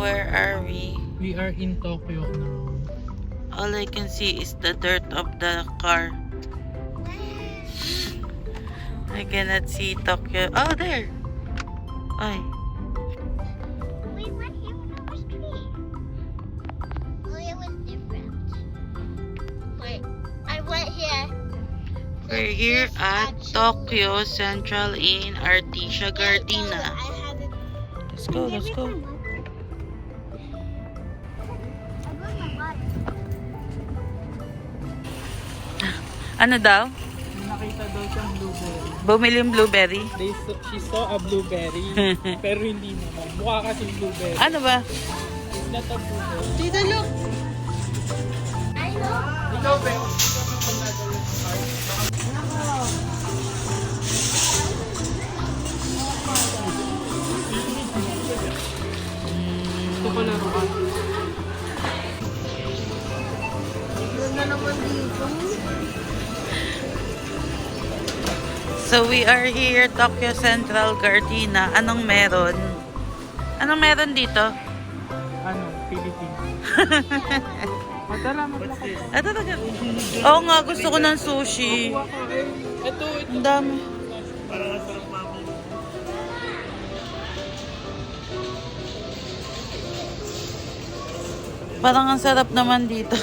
where are we? We are in Tokyo now. All I can see is the dirt of the car. I cannot see Tokyo. Oh, there! Ay. We went here when I was 3. Oh, it was different. Wait, I went here. We're here at Tokyo Central in Artesia Gardena. Let's go, let's go. Ano daw? Nakita daw siyang blueberry. Bumili yung blueberry? She saw a blueberry, pero hindi naman. Mukha kasing blueberry. Ano ba? It's not a blueberry. Tita, look! I know. Ikaw, Beo. Ito pala rukan. Ganda naman dito. So we are here, Tokyo Central Gardena. Anong meron? Anong meron dito? Ano? Philippines. Madala mo pa. Ah, talaga? Oo nga, gusto ko ng sushi. Ito. Ang dami. Parang ang sarap naman dito.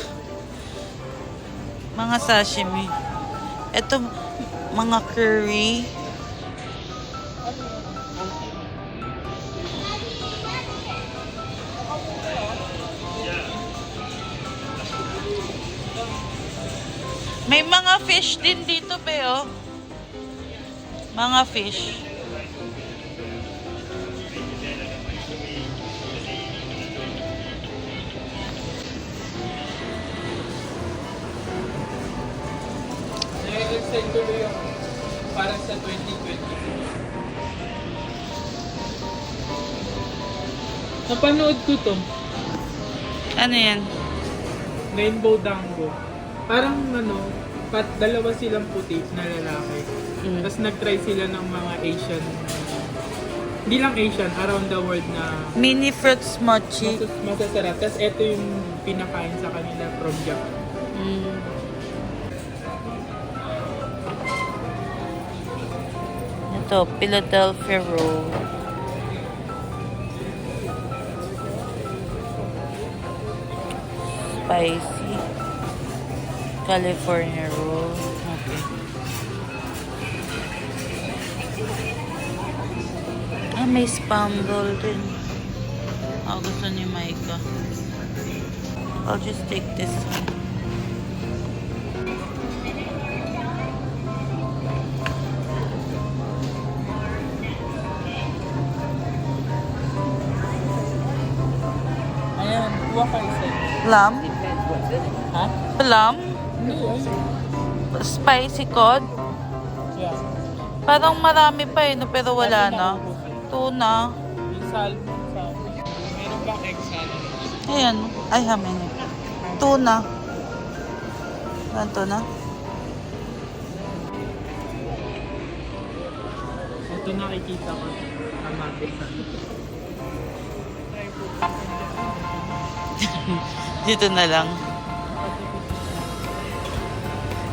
Mga sashimi. Ito, mga curry. May mga fish din dito, Beo. Mga fish. I-extend ko yung para sa 2020. Napanood ko to. Ano yan? Rainbow Dango. Parang dalawa silang puti na lalaki. Tapos nag-try sila ng mga Asian, hindi lang Asian, around the world na Mini fruits mochi. masasarap. Tapos ito yung pinakain sa kanila from Japan. Ito, Philadelphia roll. Spicy. California roll. Okay. Ah, may spam roll din. Gusto ni Micah. I'll just take this one. Ayan, kuha ka isa. Plum? Ha? Plum? Hindi, Spicy cod? yeah. Parang marami pa no, pero wala na. Tuna. Yung salmon. Meron bang egg salmon? Ayan. Ay, hamin. Tuna. Ano tuna? Ito nakikita ko. Kamatis. Dito na lang.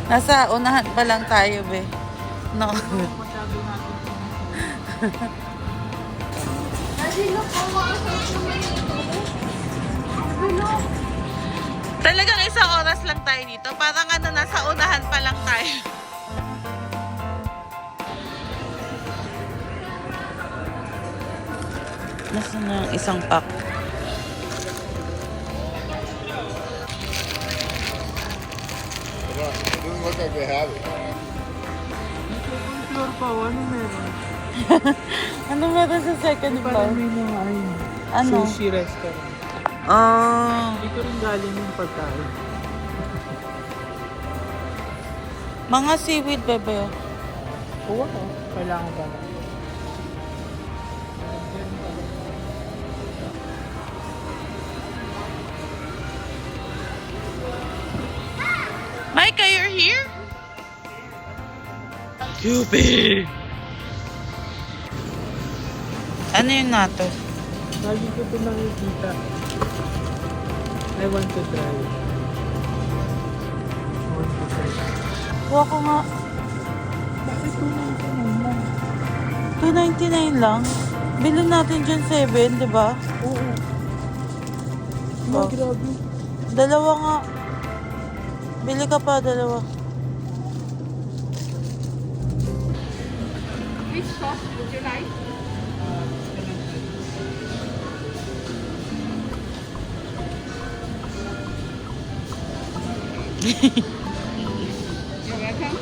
Nasa unahan pa lang tayo, be. No. Talagang isang oras lang tayo dito. Parang nasa unahan pa lang tayo. Nasa na isang pack. It doesn't look like they have it. Floor pa, ano meron? Ano meron sa second floor? Parang may mga Ano? sushi restaurant. Oh. Hindi ko rin galing yung pagkain. Mga seaweed, bebe. Oo, kailangan ba na? Micah, you're here? Yubi! Ano yung nato? Lagi ko ito nakikita. I want to try. I want to try. Kuha ko nga. Bakit 299 lang? 299 lang. Bilhin natin dyan 7, di ba? Oo. Oh. Grabe. Dalawa nga. Bili ka pa, dalawa. Which sauce would you like? You're welcome.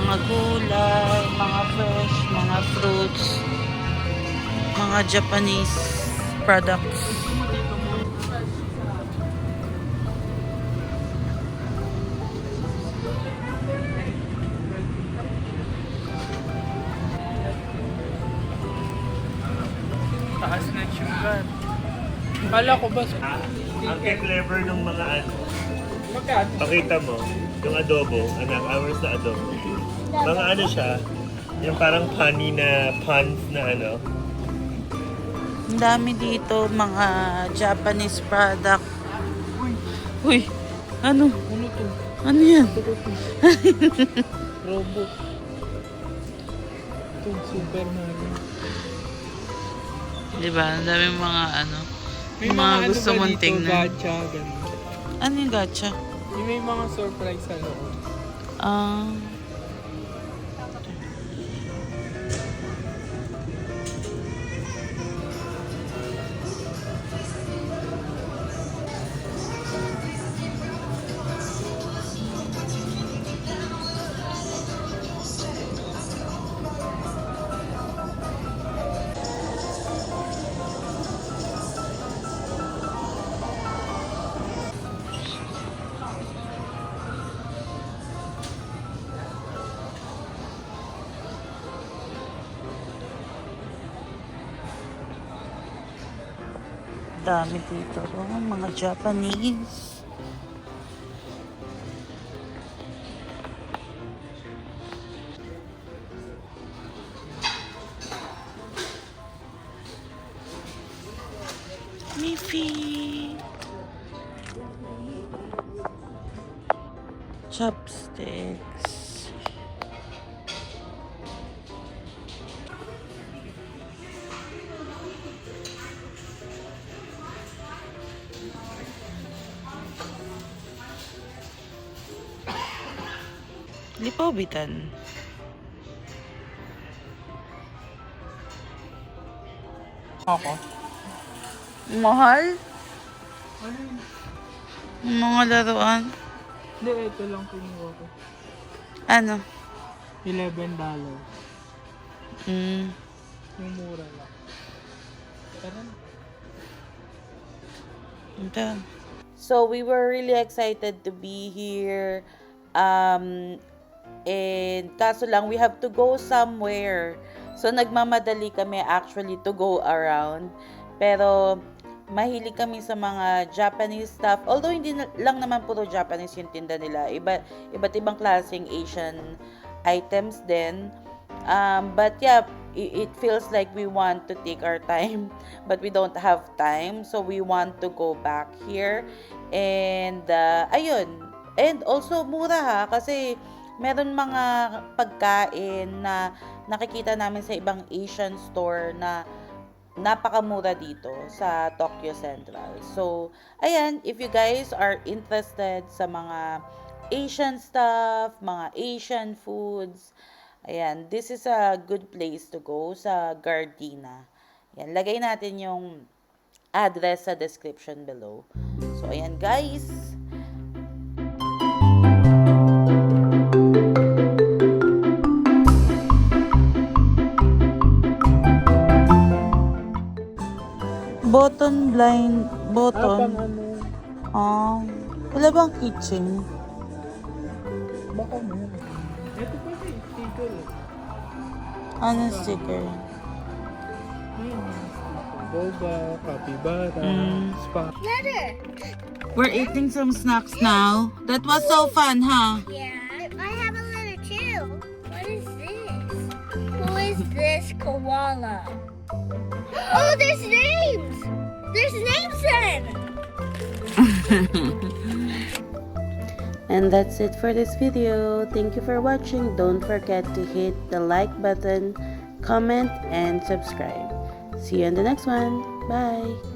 Mga gulay, mga fresh, mga fruits, mga Japanese products. Taas na sugar. Kala ko ba Ang clever ng mga ano, magkano? pakita mo, yung adobo, anak, ours na adobo. Mga ano siya, yung parang punny na puns na ano. Ang dami dito, mga Japanese product. Uy, ano? Ano to? Ano yan? Ito to. Robot. Ito, Super Mario. Diba? Ang dami mga ano. May Mga mga gusto ano ba mong dito? tingnan. Gacha, ganun. Ano yung gacha? Yung may mga surprise sa loob. Ah. Dami dito. Oh, mga Japanese. Miffy. Chopsticks. Lipaw bitan. Ako? Mahal? Ano yun? Mga laruan. Hindi, ito lang kinuha ko. Ano? $11. Mm. Yung mura lang. Tara na. Ito. So we were really excited to be here. And kaso lang, we have to go somewhere. So nagmamadali kami actually to go around. Pero mahilig kami sa mga Japanese stuff. Although hindi lang naman puro Japanese yung tinda nila. Iba't ibang klaseng Asian items din. But yeah, it feels like we want to take our time, but we don't have time. So we want to go back here. And ayun. And also mura ha, kasi meron mga pagkain na nakikita namin sa ibang Asian store na napakamura dito sa Tokyo Central. So, ayan, if you guys are interested sa mga Asian stuff, mga Asian foods, ayan, this is a good place to go sa Gardena. Ayan, lagay natin yung address sa description below. So, ayan guys. Button. Pang ano? Wala bang kitchen? Baka meron. Ito pa rin, sticker. Ano sticker? Ayun. Boba, capybara, spa. Letter. We're eating some snacks now. That was so fun, huh? Yeah. I have a letter too. What is this? Who is this koala? Oh, there's names. There's names then. And that's it for this video. Thank you for watching. Don't forget to hit the like button, comment, and subscribe. See you in the next one. Bye.